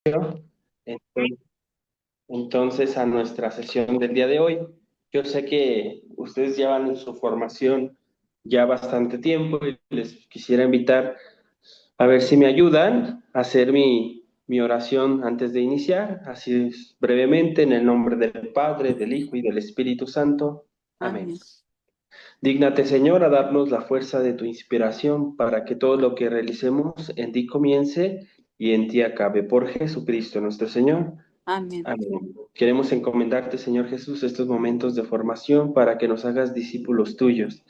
Entonces, entonces, a nuestra sesión del día de hoy, yo sé que ustedes llevan en su formación ya bastante tiempo y les quisiera invitar a ver si me ayudan a hacer mi oración antes de iniciar, así es, brevemente, en el nombre del Padre, del Hijo y del Espíritu Santo. Amén. Amén. Dígnate, Señor, a darnos la fuerza de tu inspiración para que todo lo que realicemos en ti comience y en ti acabe. Por Jesucristo nuestro Señor. Amén. Amén. Queremos encomendarte, Señor Jesús, estos momentos de formación para que nos hagas discípulos tuyos.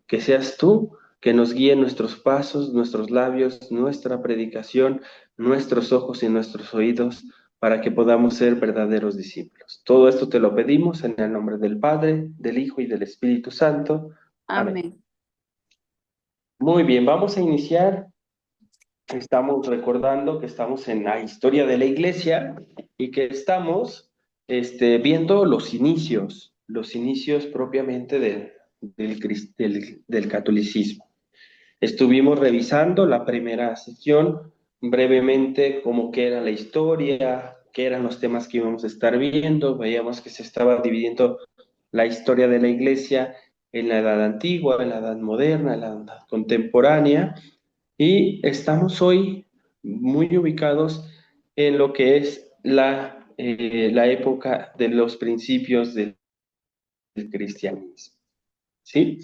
Que seas tú que nos guíe nuestros pasos, nuestros labios, nuestra predicación, nuestros ojos y nuestros oídos, para que podamos ser verdaderos discípulos. Todo esto te lo pedimos en el nombre del Padre, del Hijo y del Espíritu Santo. Amén. Amén. Muy bien, vamos a iniciar. Estamos recordando que estamos en la historia de la iglesia y que estamos viendo los inicios propiamente del catolicismo. Estuvimos revisando la primera sesión brevemente como que era la historia, qué eran los temas que íbamos a estar viendo. Veíamos que se estaba dividiendo la historia de la iglesia en la edad antigua, en la edad moderna, en la edad contemporánea. Y estamos hoy muy ubicados en lo que es la época de los principios del cristianismo, ¿sí?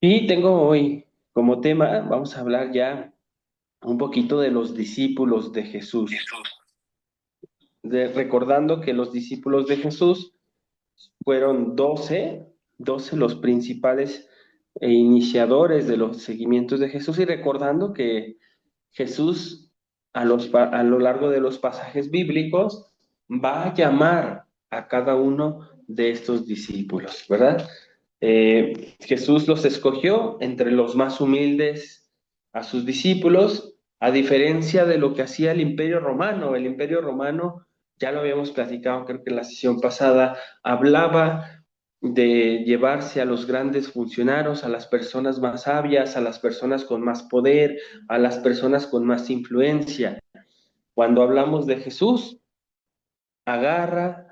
Y tengo hoy como tema, vamos a hablar ya un poquito de los discípulos de Jesús, recordando que los discípulos de Jesús fueron 12 los principales iniciadores de los seguimientos de Jesús y recordando que Jesús a lo largo de los pasajes bíblicos va a llamar a cada uno de estos discípulos, ¿verdad? Jesús los escogió entre los más humildes a sus discípulos, a diferencia de lo que hacía el Imperio Romano. El Imperio Romano, ya lo habíamos platicado, creo que en la sesión pasada, hablaba de llevarse a los grandes funcionarios, a las personas más sabias, a las personas con más poder, a las personas con más influencia. Cuando hablamos de Jesús, agarra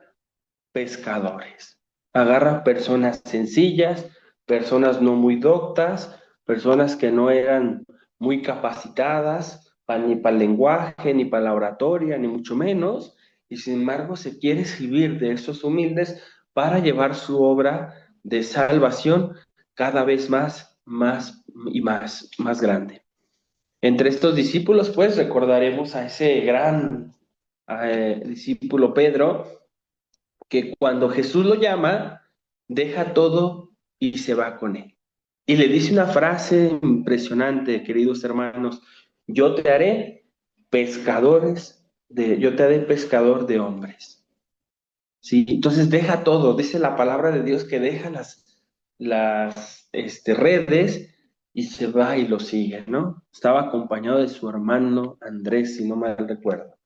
pescadores, agarra personas sencillas, personas no muy doctas, personas que no eran muy capacitadas ni para el lenguaje, ni para la oratoria, ni mucho menos, y sin embargo se quiere escribir de esos humildes para llevar su obra de salvación cada vez más y más grande. Entre estos discípulos, pues recordaremos a ese gran discípulo Pedro, que cuando Jesús lo llama, deja todo y se va con él. Y le dice una frase impresionante, queridos hermanos, yo te haré pescador de hombres. Sí, entonces deja todo, dice la palabra de Dios que deja las redes y se va y lo sigue, ¿no? Estaba acompañado de su hermano Andrés, si no mal recuerdo.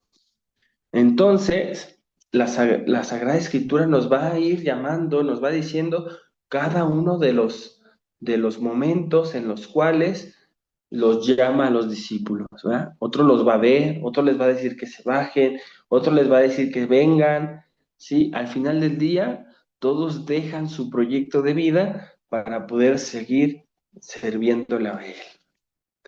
Entonces, la Sagrada Escritura nos va a ir llamando, nos va diciendo cada uno de los momentos en los cuales los llama a los discípulos, ¿verdad? Otro los va a ver, otro les va a decir que se bajen, otro les va a decir que vengan, ¿sí? Al final del día, todos dejan su proyecto de vida para poder seguir sirviéndole a Él.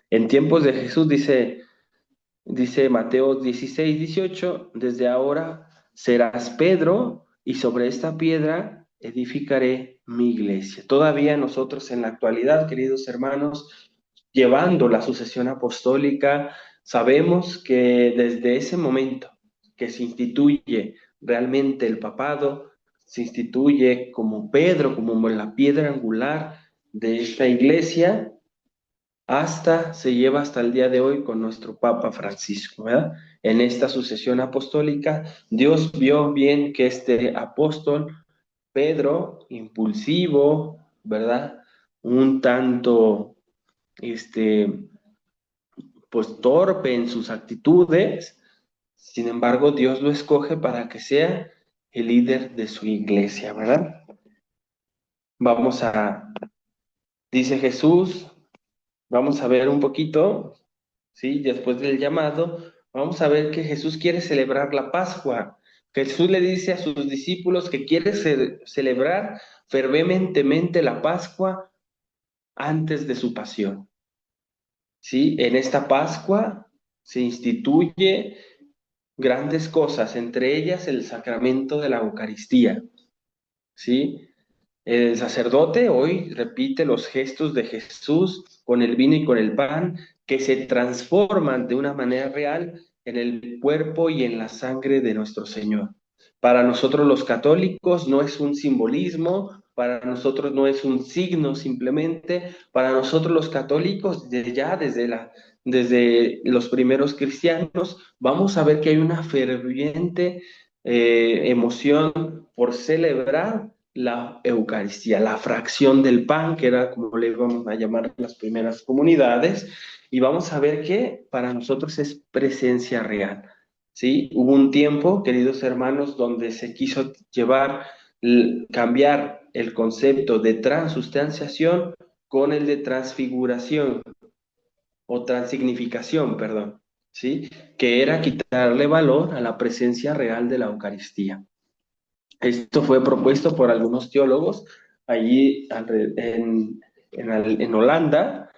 En tiempos de Jesús dice Mateo 16:18, desde ahora serás Pedro y sobre esta piedra edificaré mi iglesia. Todavía nosotros en la actualidad, queridos hermanos, llevando la sucesión apostólica, sabemos que desde ese momento que se instituye realmente el papado, se instituye como Pedro, como la piedra angular de esta iglesia, se lleva hasta el día de hoy con nuestro Papa Francisco, ¿verdad? En esta sucesión apostólica, Dios vio bien que este apóstol, Pedro, impulsivo, ¿verdad? Un tanto, este, pues torpe en sus actitudes, sin embargo, Dios lo escoge para que sea el líder de su iglesia, ¿verdad? Vamos a, dice Jesús, vamos a ver un poquito, ¿sí? Después del llamado, vamos a ver que Jesús quiere celebrar la Pascua. Jesús le dice a sus discípulos que quiere celebrar fervementemente la Pascua antes de su pasión. ¿Sí? En esta Pascua se instituye grandes cosas, entre ellas el sacramento de la Eucaristía. ¿Sí? El sacerdote hoy repite los gestos de Jesús con el vino y con el pan, que se transforman de una manera real en el cuerpo y en la sangre de nuestro Señor. Para nosotros los católicos no es un simbolismo, para nosotros no es un signo simplemente, para nosotros los católicos desde los primeros cristianos vamos a ver que hay una ferviente emoción por celebrar la Eucaristía, la fracción del pan, que era como le íbamos a llamar las primeras comunidades, y vamos a ver que para nosotros es presencia real, ¿sí? Hubo un tiempo, queridos hermanos, donde se quiso cambiar el concepto de transustanciación con el de transfiguración, o transignificación, perdón, ¿sí? Que era quitarle valor a la presencia real de la Eucaristía. Esto fue propuesto por algunos teólogos allí en Holanda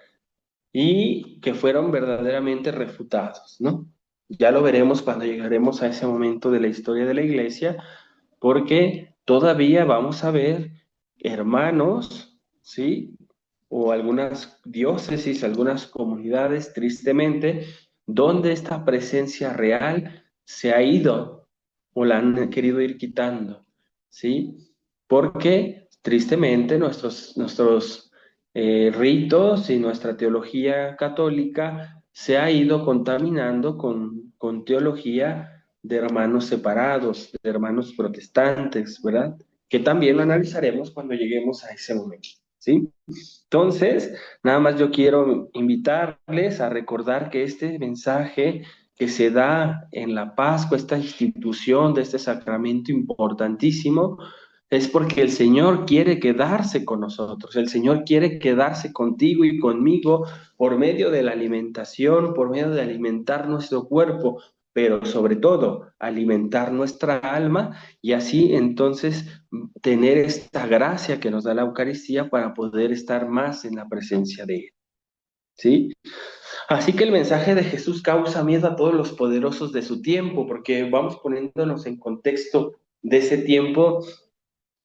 y que fueron verdaderamente refutados, ¿no? Ya lo veremos cuando llegaremos a ese momento de la historia de la iglesia, porque todavía vamos a ver hermanos, ¿sí? O algunas diócesis, algunas comunidades, tristemente, donde esta presencia real se ha ido o la han querido ir quitando, ¿sí? Porque tristemente nuestros ritos y nuestra teología católica se ha ido contaminando con teología de hermanos separados, de hermanos protestantes, ¿verdad? Que también lo analizaremos cuando lleguemos a ese momento, ¿sí? Entonces, nada más yo quiero invitarles a recordar que este mensaje que se da en la Pascua, esta institución de este sacramento importantísimo, es porque el Señor quiere quedarse con nosotros, el Señor quiere quedarse contigo y conmigo por medio de la alimentación, por medio de alimentar nuestro cuerpo, pero sobre todo alimentar nuestra alma y así entonces tener esta gracia que nos da la Eucaristía para poder estar más en la presencia de Él. ¿Sí? Así que el mensaje de Jesús causa miedo a todos los poderosos de su tiempo, porque vamos poniéndonos en contexto de ese tiempo.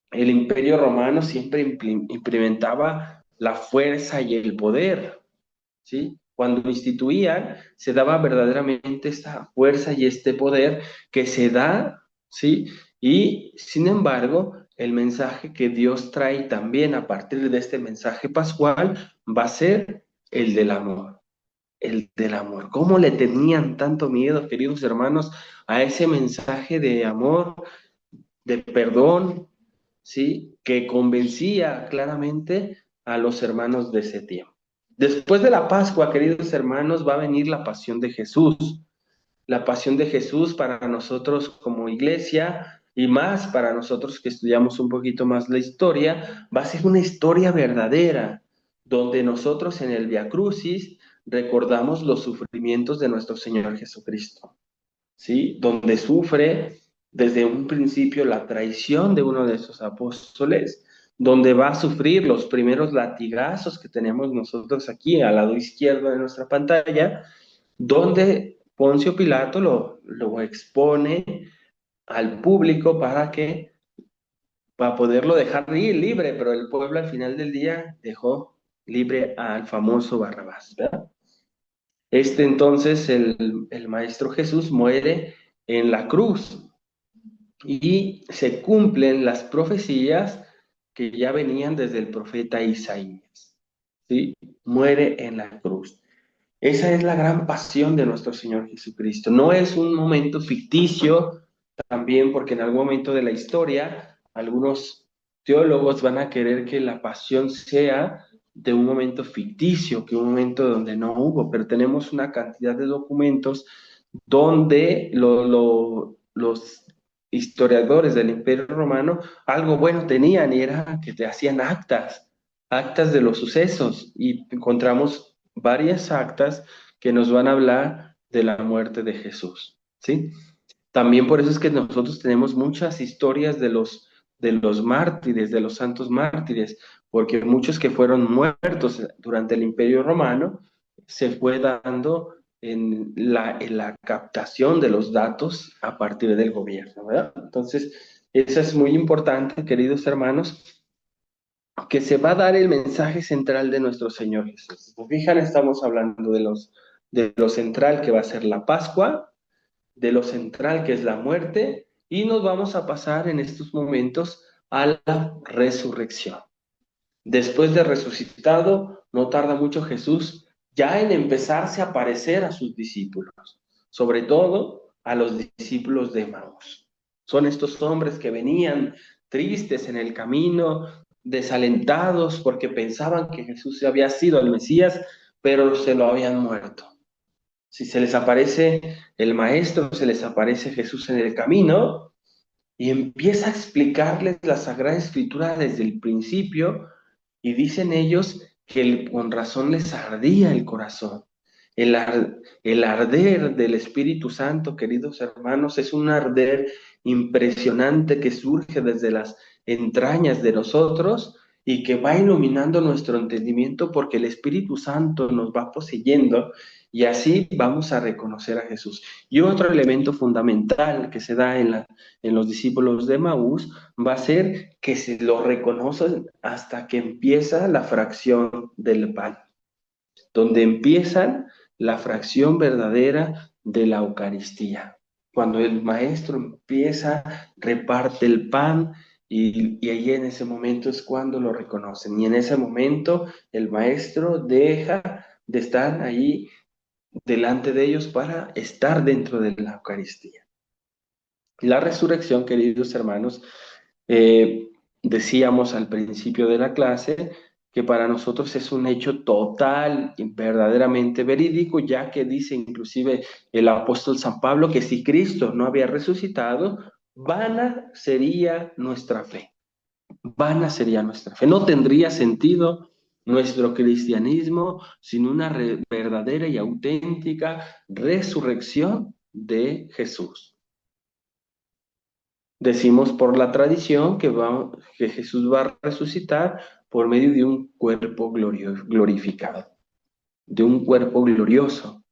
El Imperio Romano siempre implementaba la fuerza y el poder, ¿sí? Cuando instituían, se daba verdaderamente esta fuerza y este poder que se da, ¿sí? Y sin embargo, el mensaje que Dios trae también a partir de este mensaje pascual va a ser el del amor. El del amor. ¿Cómo le tenían tanto miedo, queridos hermanos, a ese mensaje de amor, de perdón, ¿sí? Que convencía claramente a los hermanos de ese tiempo. Después de la Pascua, queridos hermanos, va a venir la pasión de Jesús. La pasión de Jesús para nosotros como iglesia y más para nosotros que estudiamos un poquito más la historia, va a ser una historia verdadera, donde nosotros en el Via Crucis recordamos los sufrimientos de nuestro Señor Jesucristo, ¿sí? Donde sufre desde un principio la traición de uno de esos apóstoles, donde va a sufrir los primeros latigazos que tenemos nosotros aquí al lado izquierdo de nuestra pantalla, donde Poncio Pilato lo expone al público para poderlo dejar ir libre, pero el pueblo al final del día dejó libre al famoso Barrabás, ¿verdad? Entonces, el Maestro Jesús muere en la cruz y se cumplen las profecías que ya venían desde el profeta Isaías, ¿sí? Muere en la cruz. Esa es la gran pasión de nuestro Señor Jesucristo. No es un momento ficticio, también porque en algún momento de la historia algunos teólogos van a querer que la pasión sea de un momento ficticio, que un momento donde no hubo, pero tenemos una cantidad de documentos donde los historiadores del Imperio Romano algo bueno tenían y era que te hacían actas de los sucesos y encontramos varias actas que nos van a hablar de la muerte de Jesús, ¿sí? También por eso es que nosotros tenemos muchas historias de los mártires, de los santos mártires, porque muchos que fueron muertos durante el Imperio Romano se fue dando en la captación de los datos a partir del gobierno, ¿verdad? Entonces, eso es muy importante, queridos hermanos, que se va a dar el mensaje central de nuestro Señor Jesús. Si se fijan, estamos hablando de lo central que va a ser la Pascua, de lo central que es la muerte, y nos vamos a pasar en estos momentos a la resurrección. Después de resucitado, no tarda mucho Jesús ya en empezarse a aparecer a sus discípulos, sobre todo a los discípulos de Maús. Son estos hombres que venían tristes en el camino, desalentados porque pensaban que Jesús había sido el Mesías, pero se lo habían muerto. Si se les aparece el Maestro, se les aparece Jesús en el camino y empieza a explicarles la Sagrada Escritura desde el principio, y dicen ellos que con razón les ardía el corazón. El arder del Espíritu Santo, queridos hermanos, es un arder impresionante que surge desde las entrañas de nosotros y que va iluminando nuestro entendimiento porque el Espíritu Santo nos va poseyendo y así vamos a reconocer a Jesús. Y otro elemento fundamental que se da en los discípulos de Maús va a ser que se lo reconocen hasta que empieza la fracción del pan, donde empiezan la fracción verdadera de la Eucaristía. Cuando el maestro empieza, reparte el pan y ahí en ese momento es cuando lo reconocen. Y en ese momento el maestro deja de estar ahí delante de ellos para estar dentro de la Eucaristía. La resurrección, queridos hermanos, eh, decíamos al principio de la clase que para nosotros es un hecho total y verdaderamente verídico, ya que dice inclusive el apóstol San Pablo que si Cristo no había resucitado, vana sería nuestra fe. Vana sería nuestra fe. No tendría sentido nuestro cristianismo sin una verdadera y auténtica resurrección de Jesús. Decimos por la tradición que Jesús va a resucitar por medio de un cuerpo glorificado, de un cuerpo glorioso,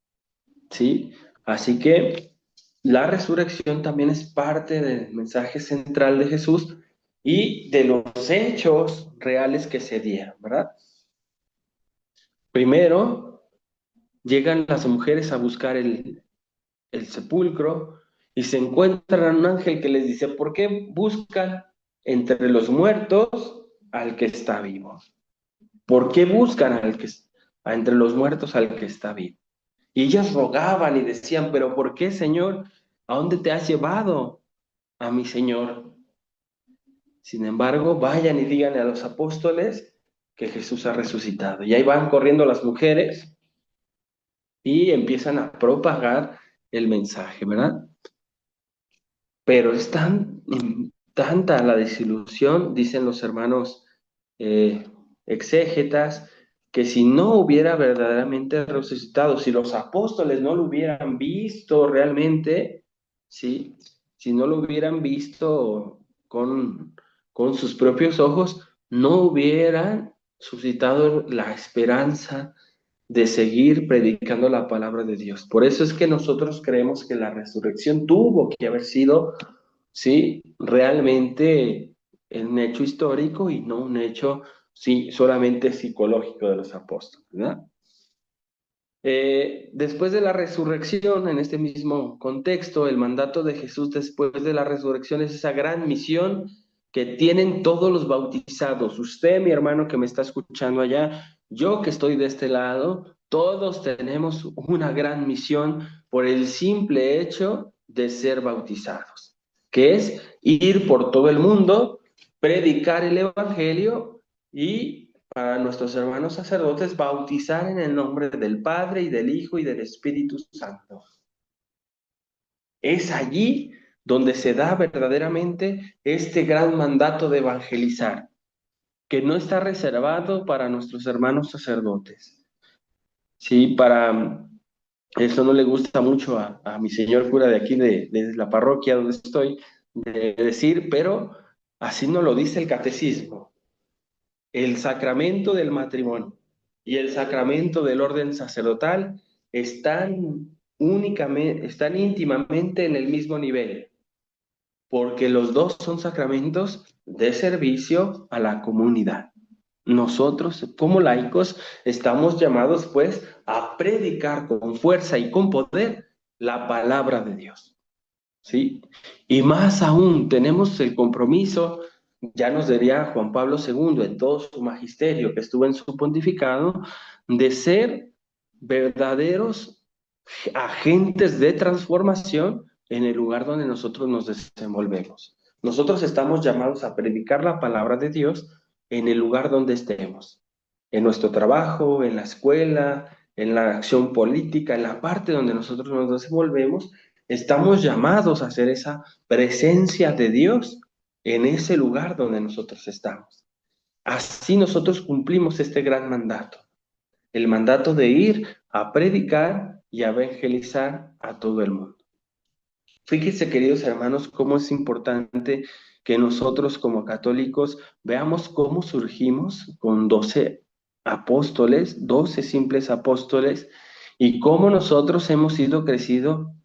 ¿sí? Así que la resurrección también es parte del mensaje central de Jesús y de los hechos reales que se dieron, ¿verdad? Primero, llegan las mujeres a buscar el sepulcro y se encuentran un ángel que les dice, ¿por qué buscan entre los muertos al que está vivo? ¿Por qué buscan entre los muertos al que está vivo? Y ellas rogaban y decían, pero ¿por qué, Señor? ¿A dónde te has llevado a mi Señor? Sin embargo, vayan y díganle a los apóstoles que Jesús ha resucitado. Y ahí van corriendo las mujeres y empiezan a propagar el mensaje, ¿verdad? Pero es tanta la desilusión, dicen los hermanos eh, exégetas, que si no hubiera verdaderamente resucitado, si los apóstoles no lo hubieran visto realmente, ¿sí? Si no lo hubieran visto con sus propios ojos, no hubieran suscitado la esperanza de seguir predicando la palabra de Dios. Por eso es que nosotros creemos que la resurrección tuvo que haber sido, sí, realmente un hecho histórico y no un hecho, sí, solamente psicológico de los apóstoles, ¿verdad? Después de la resurrección, en este mismo contexto, el mandato de Jesús después de la resurrección es esa gran misión que tienen todos los bautizados. Usted, mi hermano que me está escuchando allá, yo que estoy de este lado, todos tenemos una gran misión por el simple hecho de ser bautizados, que es ir por todo el mundo, predicar el Evangelio y para nuestros hermanos sacerdotes bautizar en el nombre del Padre y del Hijo y del Espíritu Santo. Es allí donde se da verdaderamente este gran mandato de evangelizar, que no está reservado para nuestros hermanos sacerdotes, ¿sí? Eso no le gusta mucho a mi señor cura de aquí, de la parroquia donde estoy, de decir, pero así nos lo dice el catecismo. El sacramento del matrimonio y el sacramento del orden sacerdotal están íntimamente en el mismo nivel, porque los dos son sacramentos de servicio a la comunidad. Nosotros, como laicos, estamos llamados, pues, a predicar con fuerza y con poder la palabra de Dios, ¿sí? Y más aún, tenemos el compromiso, ya nos diría Juan Pablo II en todo su magisterio que estuvo en su pontificado, de ser verdaderos agentes de transformación en el lugar donde nosotros nos desenvolvemos. Nosotros estamos llamados a predicar la palabra de Dios en el lugar donde estemos, en nuestro trabajo, en la escuela, en la acción política, en la parte donde nosotros nos desenvolvemos. Estamos llamados a hacer esa presencia de Dios en ese lugar donde nosotros estamos. Así nosotros cumplimos este gran mandato, el mandato de ir a predicar y a evangelizar a todo el mundo. Fíjense, queridos hermanos, cómo es importante que nosotros como católicos veamos cómo surgimos con 12 apóstoles, 12 simples apóstoles, y cómo nosotros hemos ido creciendo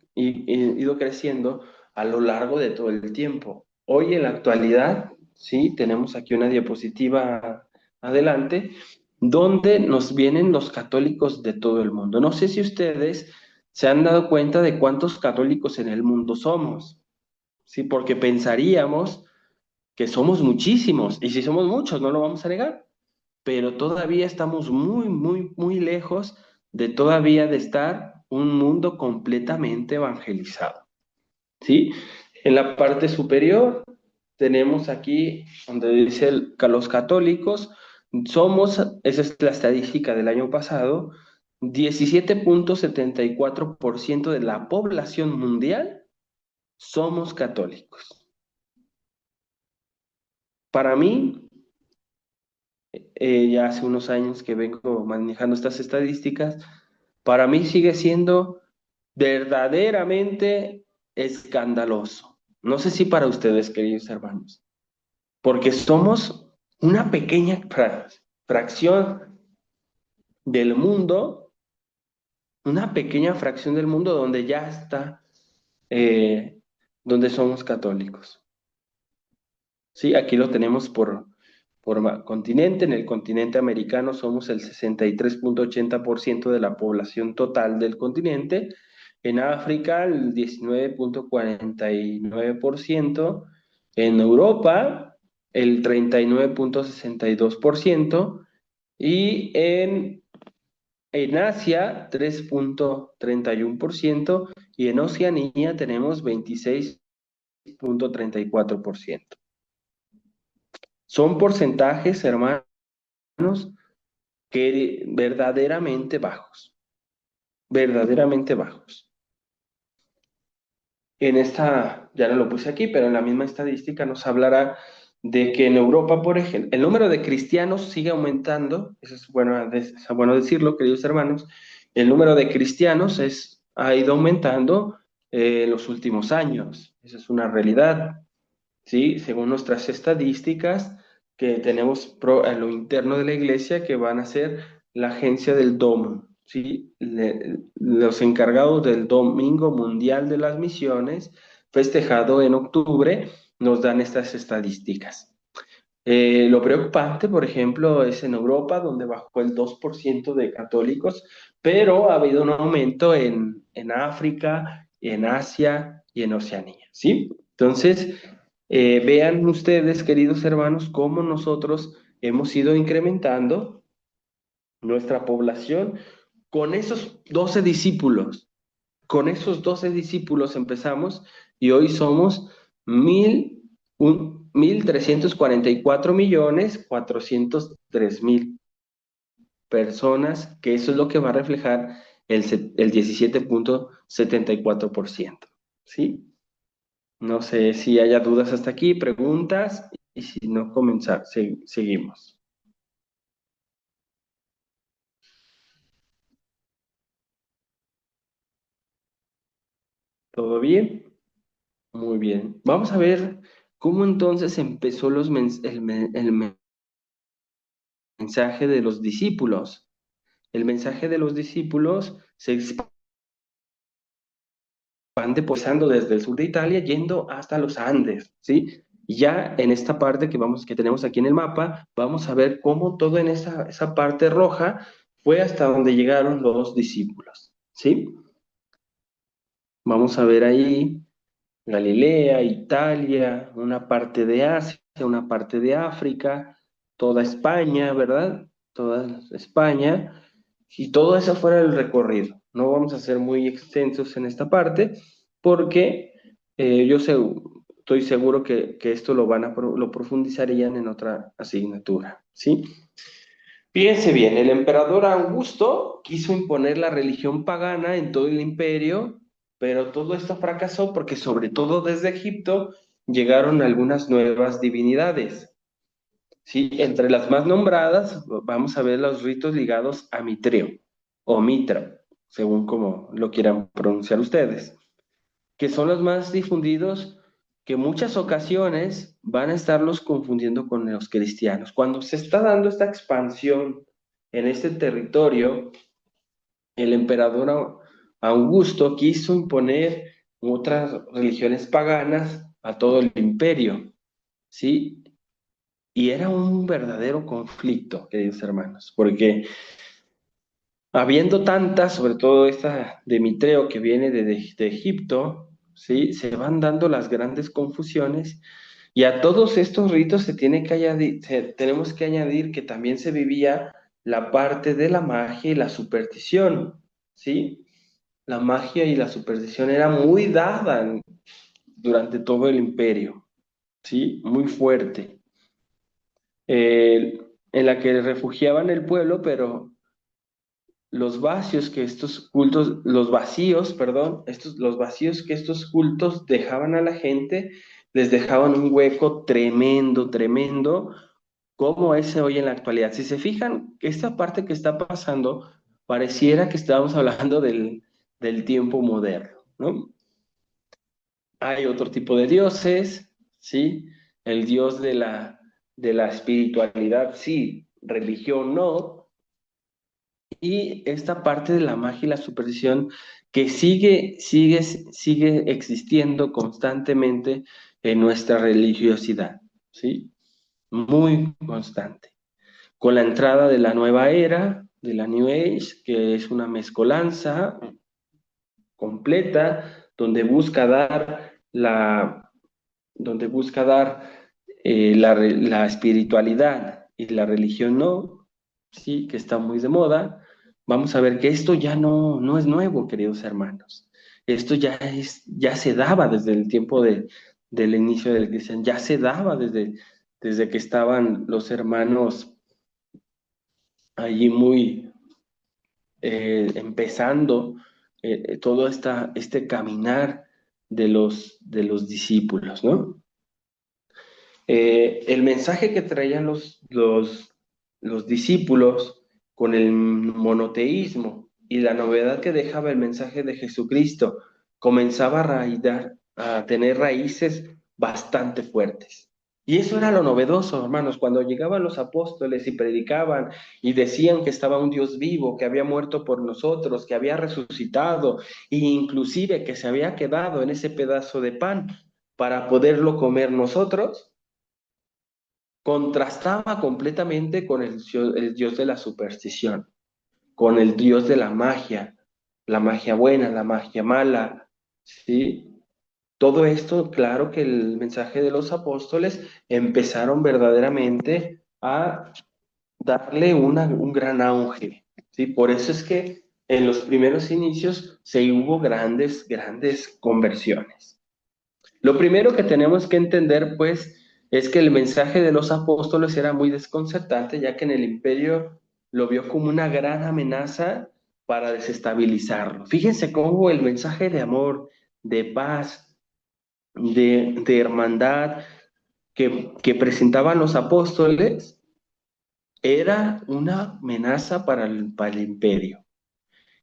a lo largo de todo el tiempo. Hoy en la actualidad, sí, tenemos aquí una diapositiva adelante, donde nos vienen los católicos de todo el mundo. No sé si ustedes se han dado cuenta de cuántos católicos en el mundo somos, ¿sí? Porque pensaríamos que somos muchísimos, y si somos muchos, no lo vamos a negar, pero todavía estamos muy, muy, muy lejos de todavía de estar un mundo completamente evangelizado, ¿sí? En la parte superior tenemos aquí donde dice que los católicos somos, esa es la estadística del año pasado, 17,74% de la población mundial somos católicos. Para mí, ya hace unos años que vengo manejando estas estadísticas, para mí sigue siendo verdaderamente escandaloso. No sé si para ustedes, queridos hermanos, porque somos una pequeña fracción del mundo, una pequeña fracción del mundo donde ya está, eh, donde somos católicos. Sí, aquí lo tenemos por continente. En el continente americano somos el 63,80% de la población total del continente. En África, el 19,49%. En Europa, el 39,62%. Y en Asia, 3,31%. Y en Oceanía tenemos 26,34%. Son porcentajes, hermanos, que verdaderamente bajos. En esta, ya no lo puse aquí, pero en la misma estadística nos hablará de que en Europa, por ejemplo, el número de cristianos sigue aumentando, eso es bueno decirlo, queridos hermanos, el número de cristianos ha ido aumentando en los últimos años, esa es una realidad. ¿Sí? Según nuestras estadísticas que tenemos en lo interno de la iglesia, que van a ser la agencia del DOM, ¿sí? Los encargados del Domingo Mundial de las Misiones, festejado en octubre, nos dan estas estadísticas. Lo preocupante, por ejemplo, es en Europa, donde bajó el 2% de católicos, pero ha habido un aumento en África, en Asia y en Oceanía, ¿sí? Entonces, vean ustedes, queridos hermanos, cómo nosotros hemos ido incrementando nuestra población con esos 12 discípulos. Con esos 12 discípulos empezamos y hoy somos 1,344,403,000 personas, que eso es lo que va a reflejar el 17,74%. ¿Sí? No sé si haya dudas hasta aquí, preguntas, y si no, seguimos. ¿Todo bien? Muy bien. Vamos a ver cómo entonces empezó el mensaje de los discípulos. El mensaje de los discípulos se expande pasando desde el sur de Italia yendo hasta los Andes, ¿sí? Y ya en esta parte que tenemos aquí en el mapa, vamos a ver cómo todo en esa parte roja fue hasta donde llegaron los discípulos, ¿sí? Vamos a ver ahí Galilea, Italia, una parte de Asia, una parte de África, toda España, ¿verdad? Toda España, y todo eso fuera el recorrido. No vamos a ser muy extensos en esta parte, porque estoy seguro que esto lo profundizarían en otra asignatura, ¿sí? Fíjense bien, el emperador Augusto quiso imponer la religión pagana en todo el imperio, pero todo esto fracasó porque sobre todo desde Egipto llegaron algunas nuevas divinidades. Sí, entre las más nombradas vamos a ver los ritos ligados a Mitreo o Mitra, según como lo quieran pronunciar ustedes, que son los más difundidos, que en muchas ocasiones van a estarlos confundiendo con los cristianos. Cuando se está dando esta expansión en este territorio, el emperador Augusto quiso imponer otras religiones paganas a todo el imperio, ¿sí? Y era un verdadero conflicto, queridos hermanos, porque habiendo tantas, sobre todo esta de Mitreo que viene de Egipto, ¿sí? Se van dando las grandes confusiones y a todos estos ritos tenemos que añadir que también se vivía la parte de la magia y la superstición, ¿sí? La magia y la superstición era muy dada durante todo el imperio, ¿sí? Muy fuerte. En la que refugiaban el pueblo, pero los vacíos que estos cultos, los vacíos, perdón, los vacíos que estos cultos dejaban a la gente, les dejaban un hueco tremendo, tremendo, como ese hoy en la actualidad. Si se fijan, esta parte que está pasando, pareciera que estábamos hablando del tiempo moderno, ¿no? Hay otro tipo de dioses, ¿sí? El dios de la espiritualidad, sí, religión no, y esta parte de la magia y la superstición que sigue existiendo constantemente en nuestra religiosidad, ¿sí? Muy constante. Con la entrada de la nueva era, de la New Age, que es una mezcolanza completa, donde busca dar la espiritualidad y la religión no, sí, que está muy de moda. Vamos a ver que esto ya no es nuevo, queridos hermanos. Esto ya se daba desde el tiempo del inicio del cristianismo, ya se daba desde que estaban los hermanos allí muy empezando todo este caminar de los discípulos, ¿no? El mensaje que traían los discípulos con el monoteísmo y la novedad que dejaba el mensaje de Jesucristo comenzaba a tener raíces bastante fuertes. Y eso era lo novedoso, hermanos, cuando llegaban los apóstoles y predicaban y decían que estaba un Dios vivo, que había muerto por nosotros, que había resucitado e inclusive que se había quedado en ese pedazo de pan para poderlo comer nosotros, contrastaba completamente con el dios de la superstición, con el dios de la magia buena, la magia mala, ¿sí? Todo esto, claro que el mensaje de los apóstoles empezaron verdaderamente a darle un gran auge, ¿sí? Por eso es que en los primeros inicios se hubo grandes, grandes conversiones. Lo primero que tenemos que entender, pues, es que el mensaje de los apóstoles era muy desconcertante, ya que en el imperio lo vio como una gran amenaza para desestabilizarlo. Fíjense cómo el mensaje de amor, de paz, de hermandad que presentaban los apóstoles era una amenaza para el imperio.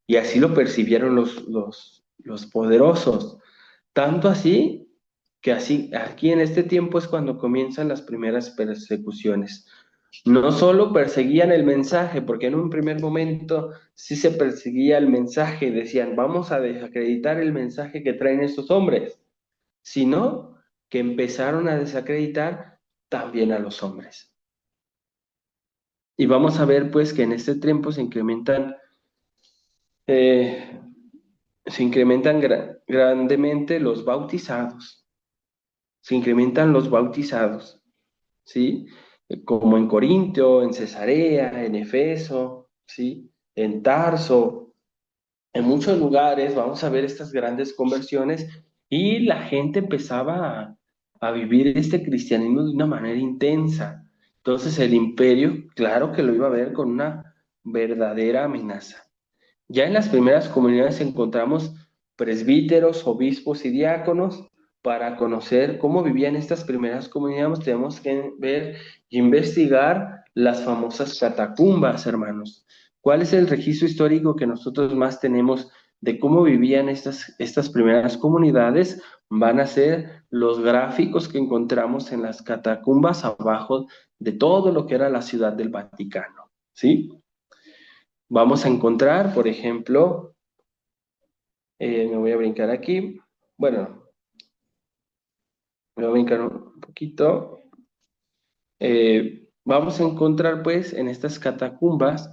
Y así lo percibieron los poderosos. Tanto así que así, aquí en este tiempo es cuando comienzan las primeras persecuciones. No solo perseguían el mensaje, porque en un primer momento sí se perseguía el mensaje, decían, vamos a desacreditar el mensaje que traen estos hombres, sino que empezaron a desacreditar también a los hombres. Y vamos a ver pues que en este tiempo eh, se incrementan grandemente los bautizados, se incrementan los bautizados, ¿sí? Como en Corintio, en Cesarea, en Efeso, ¿sí? En Tarso, en muchos lugares vamos a ver estas grandes conversiones y la gente empezaba a vivir este cristianismo de una manera intensa. Entonces el imperio, claro que lo iba a ver con una verdadera amenaza. Ya en las primeras comunidades encontramos presbíteros, obispos y diáconos. Para conocer cómo vivían estas primeras comunidades, tenemos que ver e investigar las famosas catacumbas, hermanos. ¿Cuál es el registro histórico que nosotros más tenemos de cómo vivían estas primeras comunidades? Van a ser los gráficos que encontramos en las catacumbas abajo de todo lo que era la ciudad del Vaticano, ¿sí? Vamos a encontrar, por ejemplo, me voy a brincar aquí. Bueno, me voy a brincar un poquito. Vamos a encontrar, pues, en estas catacumbas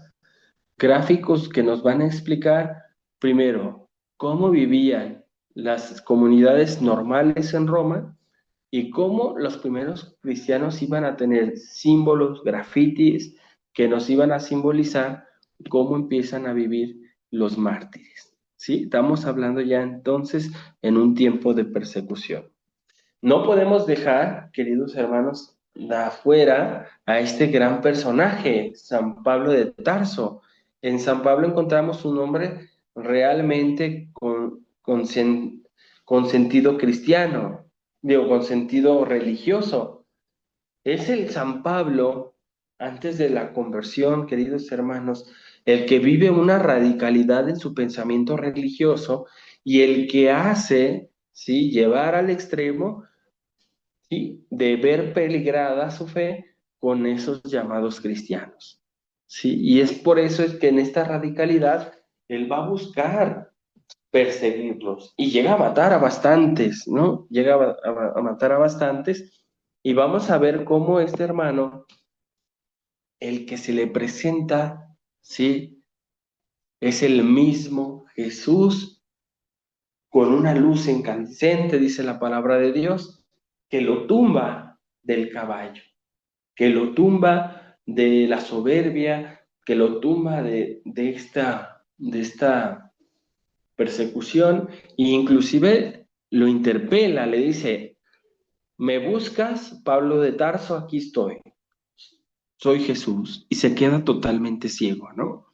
gráficos que nos van a explicar, primero, cómo vivían las comunidades normales en Roma y cómo los primeros cristianos iban a tener símbolos, grafitis, que nos iban a simbolizar cómo empiezan a vivir los mártires. ¿Sí? Estamos hablando ya entonces en un tiempo de persecución. No podemos dejar, queridos hermanos, de afuera a este gran personaje, San Pablo de Tarso. En San Pablo encontramos un hombre realmente con sentido cristiano, digo, con sentido religioso. Es el San Pablo, antes de la conversión, queridos hermanos, el que vive una radicalidad en su pensamiento religioso y el que hace, ¿sí?, llevar al extremo, ¿sí?, de ver peligrada su fe con esos llamados cristianos. ¿Sí? Y es por eso es que en esta radicalidad él va a buscar perseguirlos y llega a matar a bastantes, ¿no? Llega a matar a bastantes y vamos a ver cómo este hermano, el que se le presenta, ¿sí?, es el mismo Jesús con una luz incandescente, dice la palabra de Dios, que lo tumba del caballo, que lo tumba de la soberbia, que lo tumba de esta persecución, e inclusive lo interpela, le dice, ¿me buscas, Pablo de Tarso? Aquí estoy, soy Jesús, y se queda totalmente ciego, ¿no?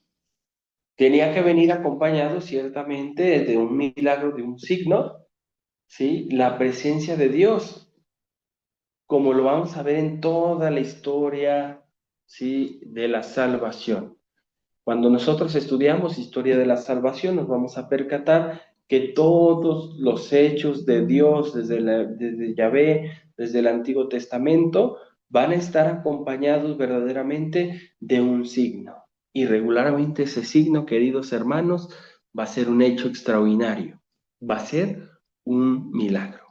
Tenía que venir acompañado ciertamente de un milagro, de un signo, ¿sí? La presencia de Dios, como lo vamos a ver en toda la historia, ¿sí?, de la salvación. Cuando nosotros estudiamos historia de la salvación, nos vamos a percatar que todos los hechos de Dios, desde Yahvé, desde el Antiguo Testamento, van a estar acompañados verdaderamente de un signo. Y regularmente ese signo, queridos hermanos, va a ser un hecho extraordinario, va a ser un milagro.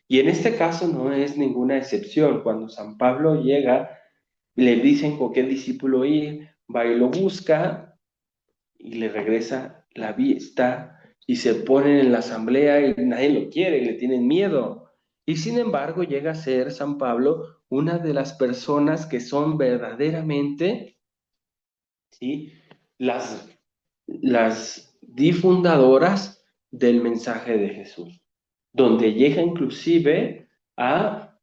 Y en este caso no es ninguna excepción. Cuando San Pablo llega, le dicen con qué discípulo ir, va y lo busca y le regresa la vista y se ponen en la asamblea y nadie lo quiere, le tienen miedo. Y sin embargo llega a ser San Pablo una de las personas que son verdaderamente, ¿sí?, las, las difundadoras del mensaje de Jesús, donde llega inclusive a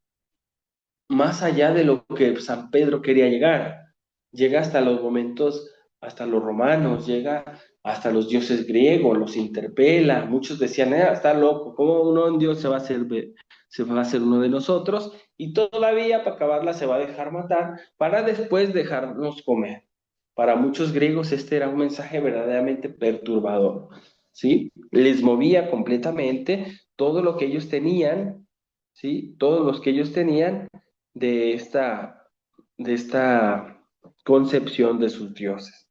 más allá de lo que San Pedro quería llegar. Llega hasta los momentos, hasta los romanos, llega hasta los dioses griegos, los interpela. Muchos decían, está loco, ¿cómo uno en Dios se va a hacer uno de nosotros? Y todavía para acabarla se va a dejar matar para después dejarnos comer. Para muchos griegos este era un mensaje verdaderamente perturbador, ¿sí? Les movía completamente todo lo que ellos tenían, ¿sí? Todos los que ellos tenían de esta concepción de sus dioses.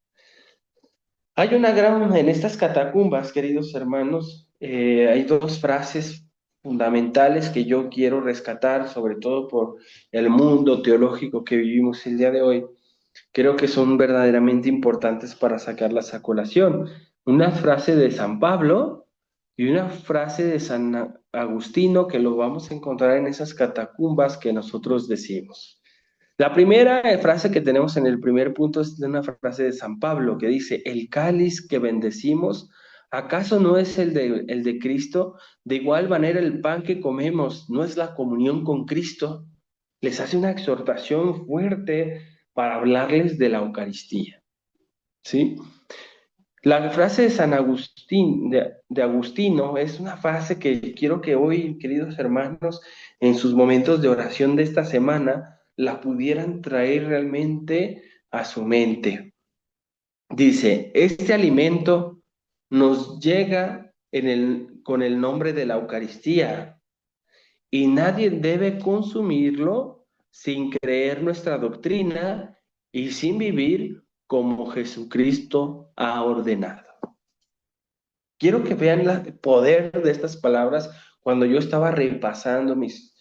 Hay en estas catacumbas, queridos hermanos, hay dos frases fundamentales que yo quiero rescatar, sobre todo por el mundo teológico que vivimos el día de hoy. Creo que son verdaderamente importantes para sacarlas a colación. Una frase de San Pablo y una frase de San Agustino que lo vamos a encontrar en esas catacumbas que nosotros decimos. La primera frase que tenemos en el primer punto es de una frase de San Pablo que dice, el cáliz que bendecimos, ¿acaso no es el de Cristo? De igual manera el pan que comemos, ¿no es la comunión con Cristo? Les hace una exhortación fuerte para hablarles de la Eucaristía, ¿sí? La frase de San Agustín, de Agustino, es una frase que quiero que hoy, queridos hermanos, en sus momentos de oración de esta semana, la pudieran traer realmente a su mente. Dice, este alimento nos llega con el nombre de la Eucaristía y nadie debe consumirlo sin creer nuestra doctrina y sin vivir como Jesucristo ha ordenado. Quiero que vean el poder de estas palabras cuando yo estaba repasando mis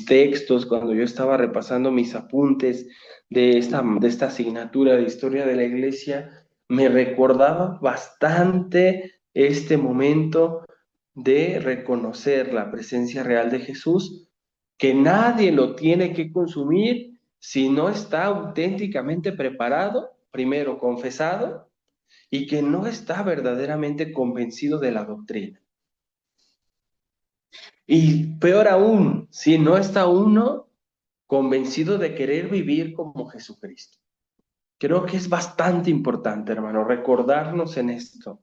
textos, cuando yo estaba repasando mis apuntes de esta asignatura de historia de la iglesia, me recordaba bastante este momento de reconocer la presencia real de Jesús, que nadie lo tiene que consumir si no está auténticamente preparado, primero confesado, y que no está verdaderamente convencido de la doctrina. Y peor aún, si no está uno convencido de querer vivir como Jesucristo. Creo que es bastante importante, hermano, recordarnos en esto.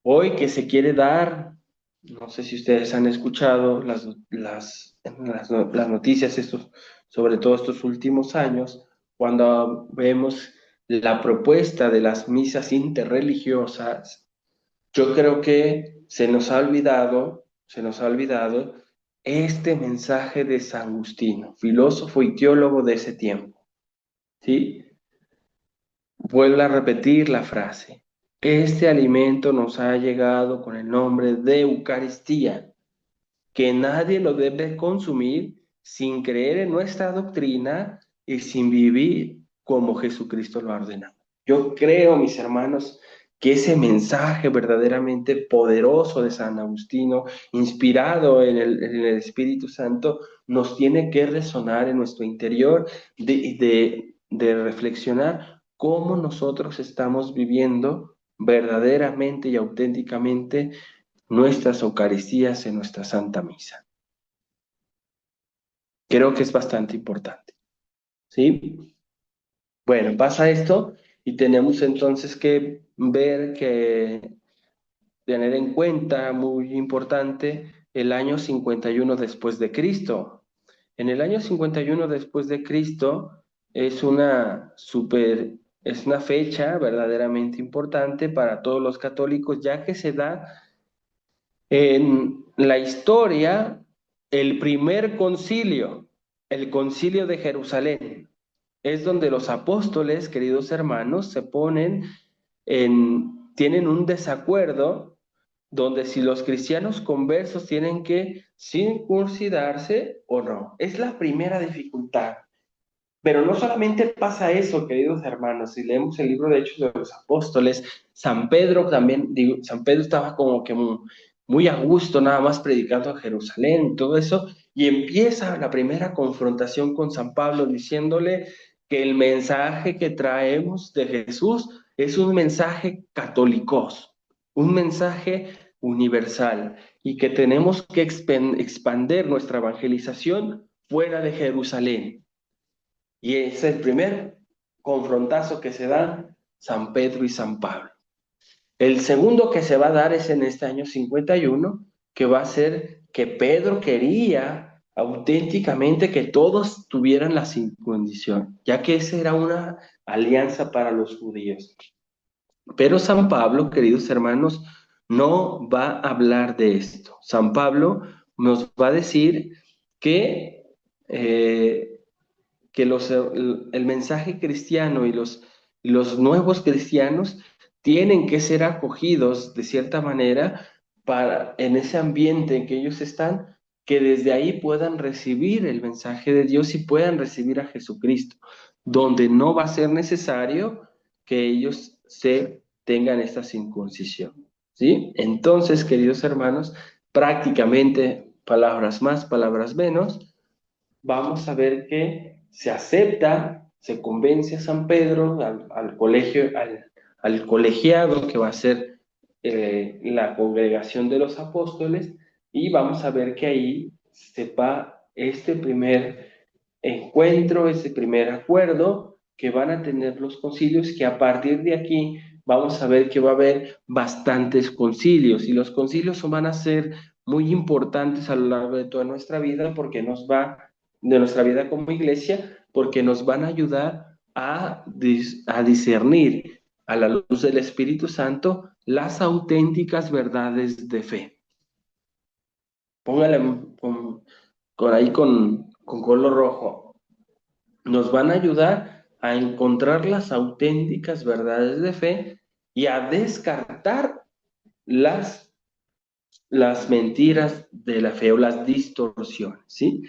Hoy que se quiere dar, no sé si ustedes han escuchado las noticias sobre todo estos últimos años, cuando vemos la propuesta de las misas interreligiosas. Yo creo que se nos ha olvidado este mensaje de San Agustino, filósofo y teólogo de ese tiempo, ¿sí? Vuelvo a repetir la frase. Este alimento nos ha llegado con el nombre de Eucaristía, que nadie lo debe consumir sin creer en nuestra doctrina y sin vivir como Jesucristo lo ha ordenado. Yo creo, mis hermanos, que ese mensaje verdaderamente poderoso de San Agustino, inspirado en el Espíritu Santo, nos tiene que resonar en nuestro interior de reflexionar cómo nosotros estamos viviendo verdaderamente y auténticamente nuestras Eucaristías en nuestra Santa Misa. Creo que es bastante importante, ¿sí? Bueno, pasa esto y tenemos entonces que tener en cuenta, muy importante, el año 51 después de Cristo. En el año 51 después de Cristo es es una fecha verdaderamente importante para todos los católicos, ya que se da en la historia el primer concilio, el concilio de Jerusalén. Es donde los apóstoles, queridos hermanos, tienen un desacuerdo donde si los cristianos conversos tienen que circuncidarse o no. Es la primera dificultad. Pero no solamente pasa eso, queridos hermanos, si leemos el libro de Hechos de los Apóstoles, San Pedro también, San Pedro estaba como que muy a gusto, nada más predicando a Jerusalén, todo eso, y empieza la primera confrontación con San Pablo diciéndole que el mensaje que traemos de Jesús es un mensaje católico, un mensaje universal, y que tenemos que expandir nuestra evangelización fuera de Jerusalén. Y es el primer confrontazo que se dan San Pedro y San Pablo. El segundo que se va a dar es en este año 51, que va a ser que Pedro quería auténticamente que todos tuvieran la circuncisión, ya que esa era una alianza para los judíos. Pero San Pablo, queridos hermanos, no va a hablar de esto. San Pablo nos va a decir que, eh, el mensaje cristiano y los nuevos cristianos tienen que ser acogidos de cierta manera para en ese ambiente en que ellos están, que desde ahí puedan recibir el mensaje de Dios y puedan recibir a Jesucristo, donde no va a ser necesario que ellos se tengan esta circuncisión, ¿sí? Entonces, queridos hermanos, prácticamente palabras más, palabras menos, vamos a ver que se acepta, se convence a San Pedro, al colegio, al colegiado que va a ser la congregación de los apóstoles, y vamos a ver que ahí se va este primer encuentro, este primer acuerdo que van a tener los concilios, que a partir de aquí vamos a ver que va a haber bastantes concilios, y los concilios van a ser muy importantes a lo largo de toda nuestra vida porque de nuestra vida como iglesia, porque nos van a ayudar a discernir a la luz del Espíritu Santo las auténticas verdades de fe. Póngale ahí con color rojo. Nos van a ayudar a encontrar las auténticas verdades de fe y a descartar las, las mentiras de la fe o las distorsiones, ¿sí?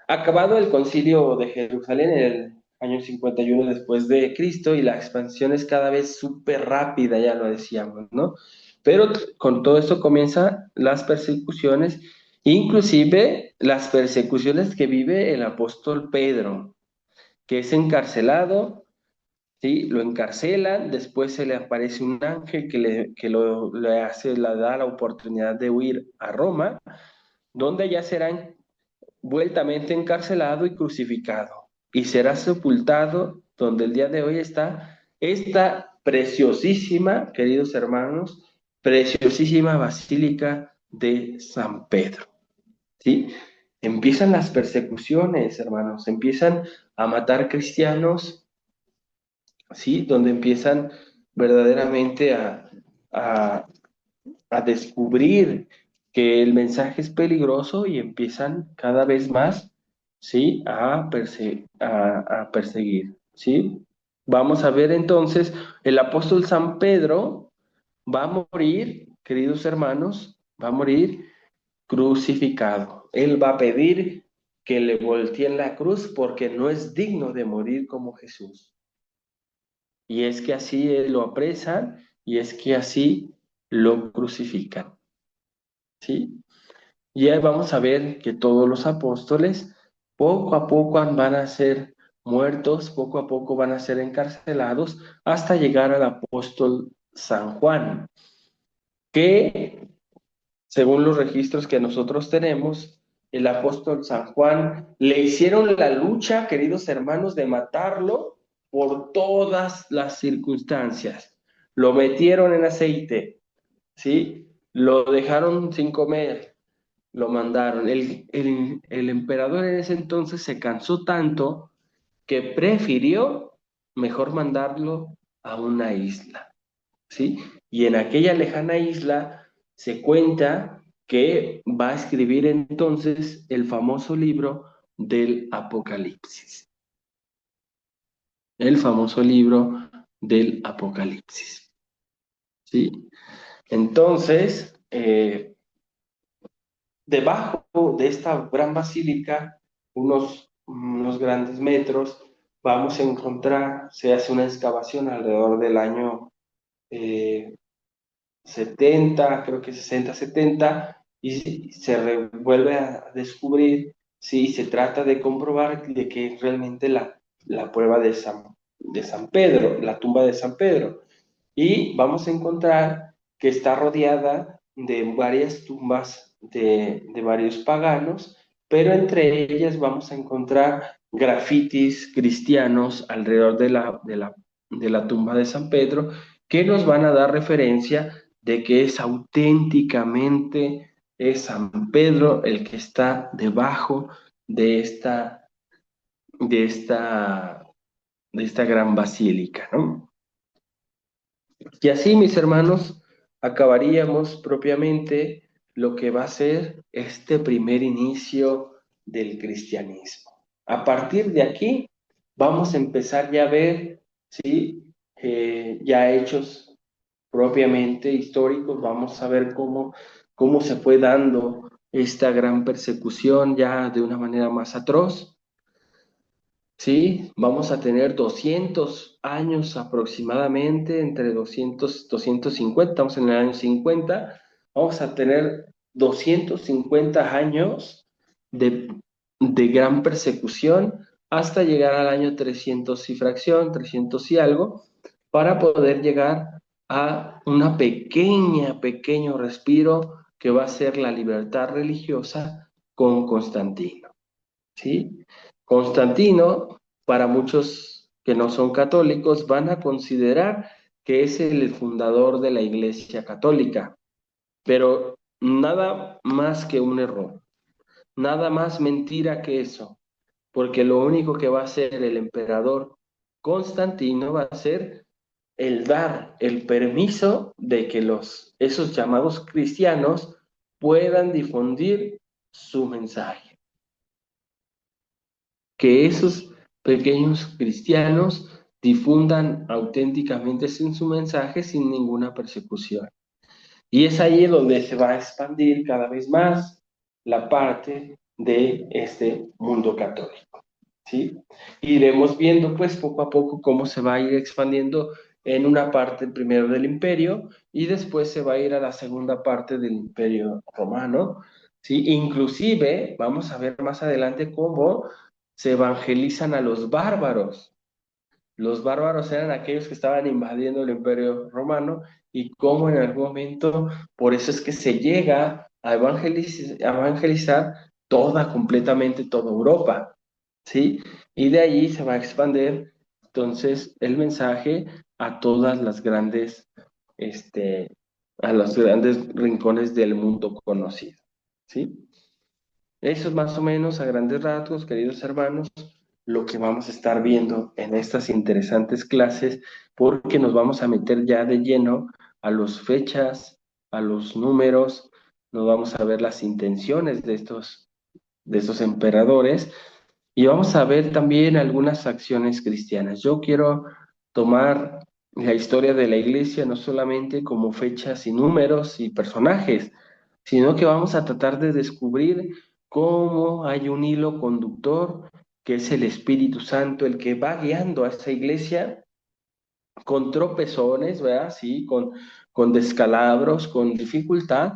Acabado el concilio de Jerusalén en el año 51 después de Cristo, y la expansión es cada vez súper rápida, ya lo decíamos, ¿no? Pero con todo esto comienzan las persecuciones, inclusive las persecuciones que vive el apóstol Pedro, que es encarcelado, ¿sí? Lo encarcelan, después se le aparece un ángel le da la oportunidad de huir a Roma, donde ya será vueltamente encarcelado y crucificado, y será sepultado donde el día de hoy está esta preciosísima, queridos hermanos, preciosísima Basílica de San Pedro, ¿sí? Empiezan las persecuciones, hermanos, empiezan a matar cristianos, ¿sí? Donde empiezan verdaderamente a, a descubrir que el mensaje es peligroso, y empiezan cada vez más, ¿sí? A perseguir, ¿sí? Vamos a ver entonces, el apóstol San Pedro va a morir, queridos hermanos, va a morir crucificado. Él va a pedir que le volteen la cruz porque no es digno de morir como Jesús. Y es que así lo apresan, y es que así lo crucifican, ¿sí? Y ahí vamos a ver que todos los apóstoles poco a poco van a ser muertos, poco a poco van a ser encarcelados, hasta llegar al apóstol San Juan, que según los registros que nosotros tenemos, el apóstol San Juan le hicieron la lucha, queridos hermanos, de matarlo por todas las circunstancias. Lo metieron en aceite, ¿sí? Lo dejaron sin comer, lo mandaron. El emperador en ese entonces se cansó tanto que prefirió mejor mandarlo a una isla, ¿sí? Y en aquella lejana isla se cuenta que va a escribir entonces el famoso libro del Apocalipsis, el famoso libro del Apocalipsis, ¿sí? Entonces, debajo de esta gran basílica, unos grandes metros, vamos a encontrar, se hace una excavación alrededor del año 70, creo que 60, 70, y se vuelve a descubrir si se trata de comprobar de que realmente la prueba de San Pedro, la tumba de San Pedro. Y vamos a encontrar que está rodeada de varias tumbas de varios paganos, pero entre ellas vamos a encontrar grafitis cristianos alrededor de la tumba de San Pedro, que nos van a dar referencia de que es auténticamente es San Pedro el que está debajo de de esta, de esta gran basílica, ¿no? Y así, mis hermanos, acabaríamos propiamente lo que va a ser este primer inicio del cristianismo. A partir de aquí, vamos a empezar ya a ver, ¿sí? Ya hechos propiamente históricos, vamos a ver cómo se fue dando esta gran persecución ya de una manera más atroz. Sí, vamos a tener 200 años aproximadamente, entre 250, estamos en el año 50, vamos a tener 250 años de, de gran persecución hasta llegar al año 300 y fracción, 300 y algo, para poder llegar a una pequeño respiro que va a ser la libertad religiosa con Constantino. ¿Sí? Constantino, para muchos que no son católicos, van a considerar que es el fundador de la Iglesia Católica, pero nada más que un error, nada más mentira que eso, porque lo único que va a hacer el emperador Constantino va a ser el dar el permiso de que esos llamados cristianos puedan difundir su mensaje, que esos pequeños cristianos difundan auténticamente sin su mensaje sin ninguna persecución. Y es ahí donde se va a expandir cada vez más la parte de este mundo católico, ¿sí? Iremos viendo pues poco a poco cómo se va a ir expandiendo en una parte primero del imperio y después se va a ir a la segunda parte del imperio romano, ¿sí? Inclusive vamos a ver más adelante cómo se evangelizan a los bárbaros. Los bárbaros eran aquellos que estaban invadiendo el imperio romano y cómo en algún momento, por eso es que se llega a evangelizar completamente toda Europa, ¿sí? Y de ahí se va a expandir entonces el mensaje a todas las grandes, este, a los grandes rincones del mundo conocido, ¿sí? Eso es más o menos a grandes rasgos, queridos hermanos, lo que vamos a estar viendo en estas interesantes clases, porque nos vamos a meter ya de lleno a las fechas, a los números, nos vamos a ver las intenciones de estos emperadores y vamos a ver también algunas acciones cristianas. Yo quiero tomar la historia de la iglesia no solamente como fechas y números y personajes, sino que vamos a tratar de descubrir cómo hay un hilo conductor que es el Espíritu Santo, el que va guiando a esta iglesia con tropezones, ¿verdad? Sí, con descalabros, con dificultad,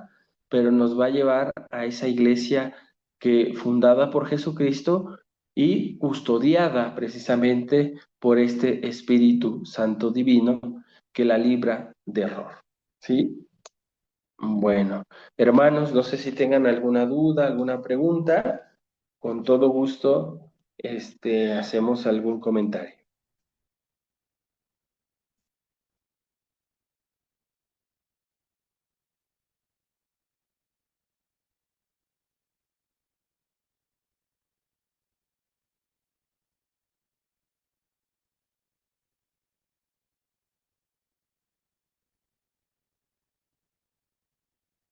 pero nos va a llevar a esa iglesia que fundada por Jesucristo y custodiada precisamente por este Espíritu Santo Divino que la libra de error, ¿sí? Bueno, hermanos, no sé si tengan alguna duda, alguna pregunta, con todo gusto, hacemos algún comentario.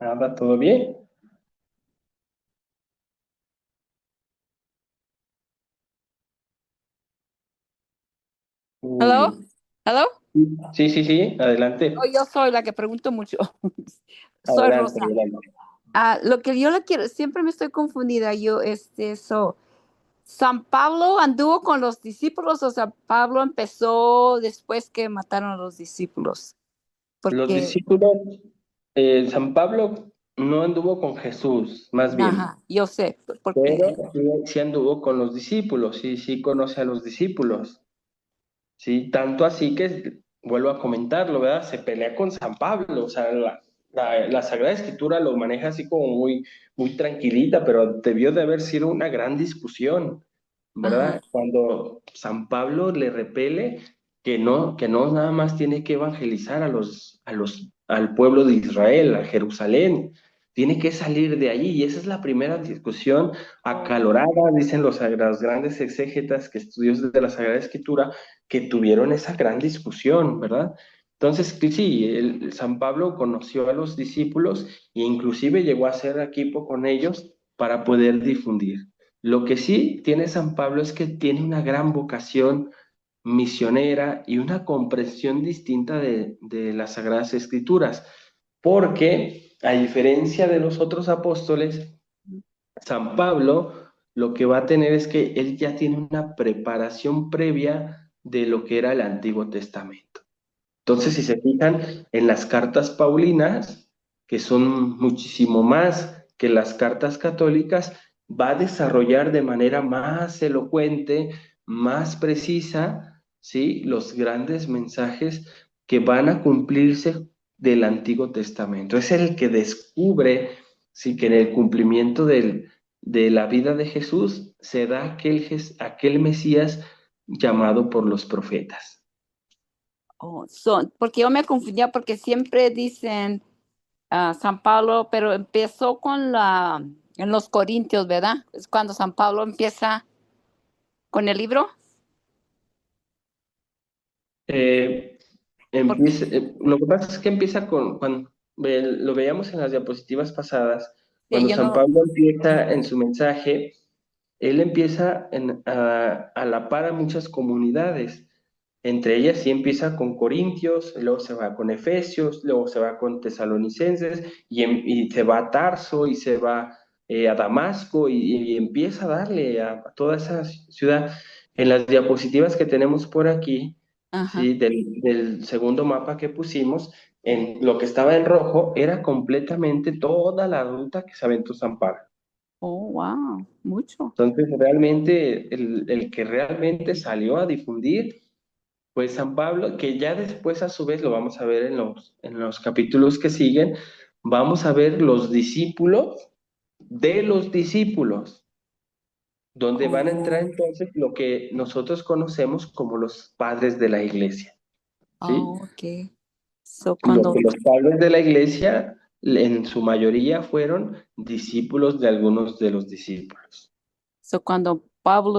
Nada, ¿todo bien? ¿Hello? Uy. ¿Hello? Sí, sí, sí, Oh, adelante, yo soy la que pregunto mucho. Soy adelante, Rosa. adelante. Lo que yo le quiero, siempre me estoy confundida. ¿San Pablo anduvo con los discípulos o San Pablo empezó después que mataron a los discípulos? Los Porque, discípulos, San Pablo no anduvo con Jesús, más bien, ajá, yo sé, pero porque, sí, sí anduvo con los discípulos, sí, sí conoce a los discípulos. Sí, tanto así que, vuelvo a comentarlo, ¿verdad? Se pelea con San Pablo, o sea, la Sagrada Escritura lo maneja así como muy tranquilita, pero debió de haber sido una gran discusión, ajá, ¿verdad? Cuando San Pablo le repele que no nada más tiene que evangelizar al pueblo de Israel, a Jerusalén, tiene que salir de allí, y esa es la primera discusión acalorada, dicen los grandes exégetas que estudiosos de la Sagrada Escritura, que tuvieron esa gran discusión, ¿verdad? Entonces, sí, San Pablo conoció a los discípulos e inclusive llegó a hacer equipo con ellos para poder difundir. Lo que sí tiene San Pablo es que tiene una gran vocación misionera y una comprensión distinta de las Sagradas Escrituras, porque a diferencia de los otros apóstoles, San Pablo lo que va a tener es que él ya tiene una preparación previa de lo que era el Antiguo Testamento. Entonces, si se fijan en las cartas paulinas, que son muchísimo más que las cartas católicas, va a desarrollar de manera más elocuente, más precisa, ¿sí? Los grandes mensajes que van a cumplirse del Antiguo Testamento. Es el que descubre, sí, que en el cumplimiento de la vida de Jesús se da aquel Mesías llamado por los profetas. Oh, porque yo me confundía porque siempre dicen San Pablo, pero empezó en los Corintios, ¿verdad? Es cuando San Pablo empieza con el libro. Eh, Porque lo que pasa es que empieza cuando lo veíamos en las diapositivas pasadas, sí, cuando yo San no. Pablo empieza en su mensaje, él empieza a la par a muchas comunidades. Entre ellas sí empieza con Corintios, luego se va con Efesios, luego se va con Tesalonicenses y se va a Tarso y se va a Damasco y empieza a darle a toda esa ciudad. En las diapositivas que tenemos por aquí, Ajá. sí, del segundo mapa que pusimos, en lo que estaba en rojo era completamente toda la ruta que se aventó San Pablo. Oh, wow, mucho. Entonces, realmente, el que realmente salió a difundir fue San Pablo, que ya después, a su vez, lo vamos a ver en los capítulos que siguen, vamos a ver los discípulos de los discípulos, donde van a entrar Oh, entonces lo que nosotros conocemos como los padres de la iglesia, ¿sí? oh, ok. So, Lo que cuando, los padres de la iglesia, en su mayoría, fueron discípulos de algunos de los discípulos. cuando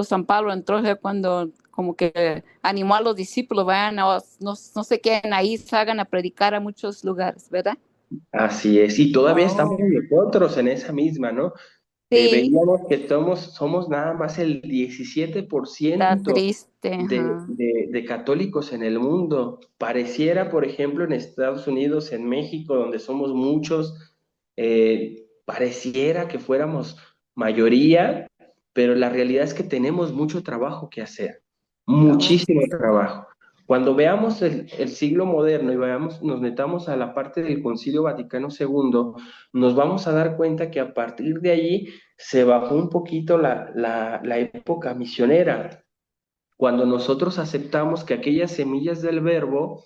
San Pablo entró, fue cuando como que animó a los discípulos, vayan, no se queden ahí, salgan a predicar a muchos lugares, ¿verdad? Así es, y todavía estamos Oh, nosotros en esa misma, ¿no? sí, Veíamos que somos nada más el está 17% triste, ajá. de católicos en el mundo. Pareciera, por ejemplo, en Estados Unidos, en México, donde somos muchos, pareciera que fuéramos mayoría, pero la realidad es que tenemos mucho trabajo que hacer, Oh, muchísimo trabajo. Cuando veamos el siglo moderno y nos metamos a la parte del Concilio Vaticano II, nos vamos a dar cuenta que a partir de allí se bajó un poquito la época misionera, cuando nosotros aceptamos que aquellas semillas del verbo,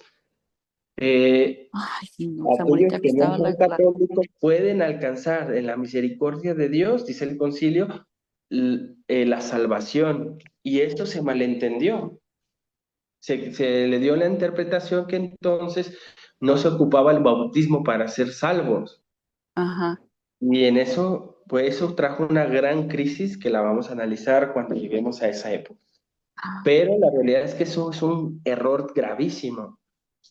ay, sí, no, aquellos Samuelita, aquí que no estaba son católicos pueden alcanzar en la misericordia de Dios, dice el concilio, la salvación. Y esto se malentendió. Se le dio la interpretación que entonces no se ocupaba el bautismo para ser salvos. ajá. Y en eso, pues eso trajo una gran crisis que la vamos a analizar cuando lleguemos a esa época. Pero la realidad es que eso es un error gravísimo.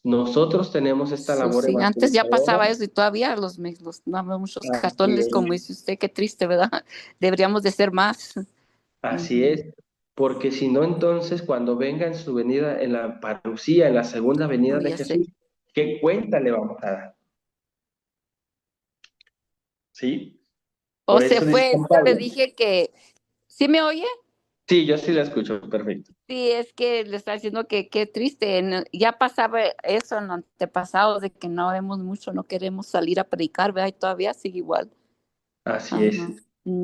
Nosotros tenemos esta labor Sí, antes ya evangelizadora, pasaba eso y todavía no, muchos así católicos, como es, dice usted, qué triste, ¿verdad? Deberíamos de ser más. así Ujú. es, porque si no, entonces cuando venga en su venida, en la parucía, en la segunda venida Oh, de ya sé. Jesús, ¿qué cuenta le vamos a dar? ¿Sí? O Por se eso dice fue, San yo le Pablo. dije que, ¿sí me oye? Sí, yo sí la escucho, perfecto. Sí, es que le está diciendo que qué triste, ya pasaba eso en los antepasados de que no vemos mucho, no queremos salir a predicar, ¿verdad? Y todavía sigue igual. Así es. Ajá.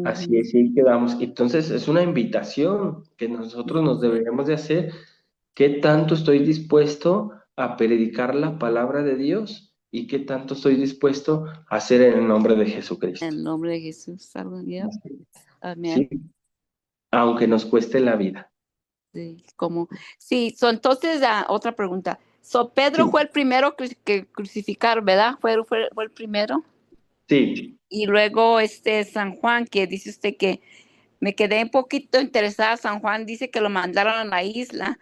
Así Ujú. es, y ahí quedamos. Entonces, es una invitación que nosotros nos deberíamos de hacer. ¿Qué tanto estoy dispuesto a predicar la palabra de Dios? ¿Y qué tanto estoy dispuesto a hacer en el nombre de Jesucristo? En el nombre de Jesús, ya. Sí, Amén. aunque nos cueste la vida. Sí, sí, entonces otra pregunta. Pedro Sí, fue el primero que crucificaron, ¿verdad? Fue el primero. sí, Y luego San Juan, que dice usted que me quedé un poquito interesada. San Juan dice que lo mandaron a la isla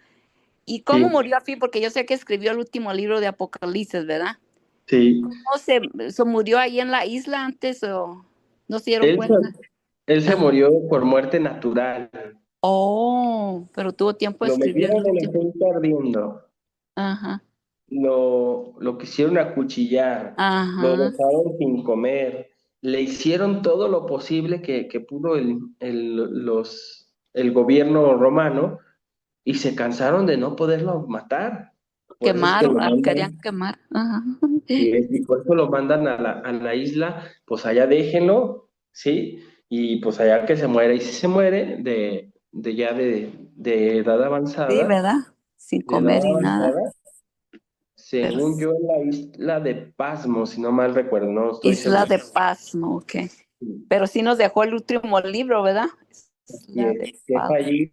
¿Y cómo Sí, murió al fin? Porque yo sé que escribió el último libro de Apocalipsis, ¿verdad? sí. ¿Cómo se murió ahí en la isla antes o no se dieron Él se, cuenta? él se Ajá. murió por muerte natural. Oh, pero tuvo tiempo de Lo escribir el metieron en último. aceite ardiendo. Ajá, Lo quisieron acuchillar, lo ajá. dejaron sin comer, le hicieron todo lo posible que pudo el gobierno romano y se cansaron de no poderlo matar. Por eso es que Quemar, lo querían mandan, quemar. Ajá. y por eso lo mandan a la isla, pues allá déjenlo, ¿sí? Y pues allá que se muere, y si se muere de edad Sí, avanzada, ¿verdad? Sin de edad comer y nada. avanzada, Pero según yo, en la isla de Pasmo, si no mal recuerdo, no estoy Isla seguro. de Pasmo, ok. Sí, Pero sí nos dejó el último libro, ¿verdad? y Isla de que es Pasmo. allí,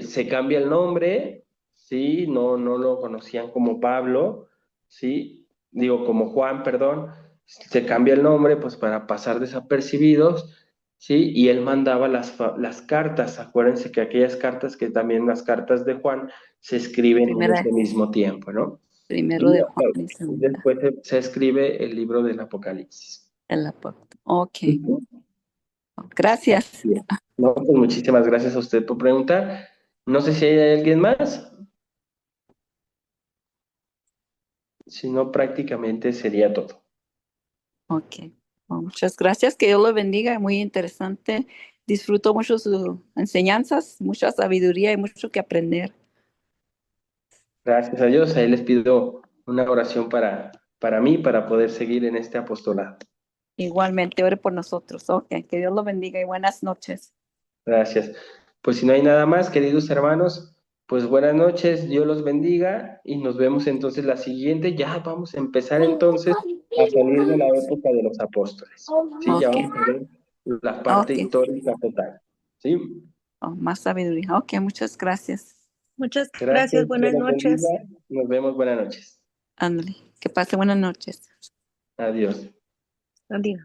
se cambia el nombre, sí, no lo conocían como Pablo, sí, digo como Juan, perdón, se cambia el nombre pues para pasar desapercibidos, sí, y él mandaba las cartas, acuérdense que aquellas cartas que también las cartas de Juan se escriben en Primera, ese mismo tiempo, ¿no? primero Y de Juan y segunda. después se escribe el libro del Apocalipsis. El apóstol. Ok. Ujú. Gracias. Bien. No, pues muchísimas gracias a usted por preguntar. No sé si hay alguien más, si no prácticamente sería todo. Ok. Bueno, muchas gracias. Que Dios lo bendiga. Muy interesante. Disfruto mucho sus enseñanzas, mucha sabiduría y mucho que aprender. Gracias a Dios. Ahí les pido una oración para mí, para poder seguir en este apostolado. Igualmente, ore por nosotros. Ok. Que Dios lo bendiga y buenas noches. Gracias. Pues si no hay nada más, queridos hermanos, pues buenas noches, Dios los bendiga y nos vemos entonces la siguiente. Ya vamos a empezar entonces a salir de la época de los apóstoles. Sí, ya Ok. vamos a ver la parte Ok. histórica total. Sí, Oh, más sabiduría. Ok, muchas gracias. Muchas gracias, gracias, Dios buenas los bendiga. noches. Nos vemos, buenas noches. Ándale. Que pase buenas noches. Adiós. Adiós.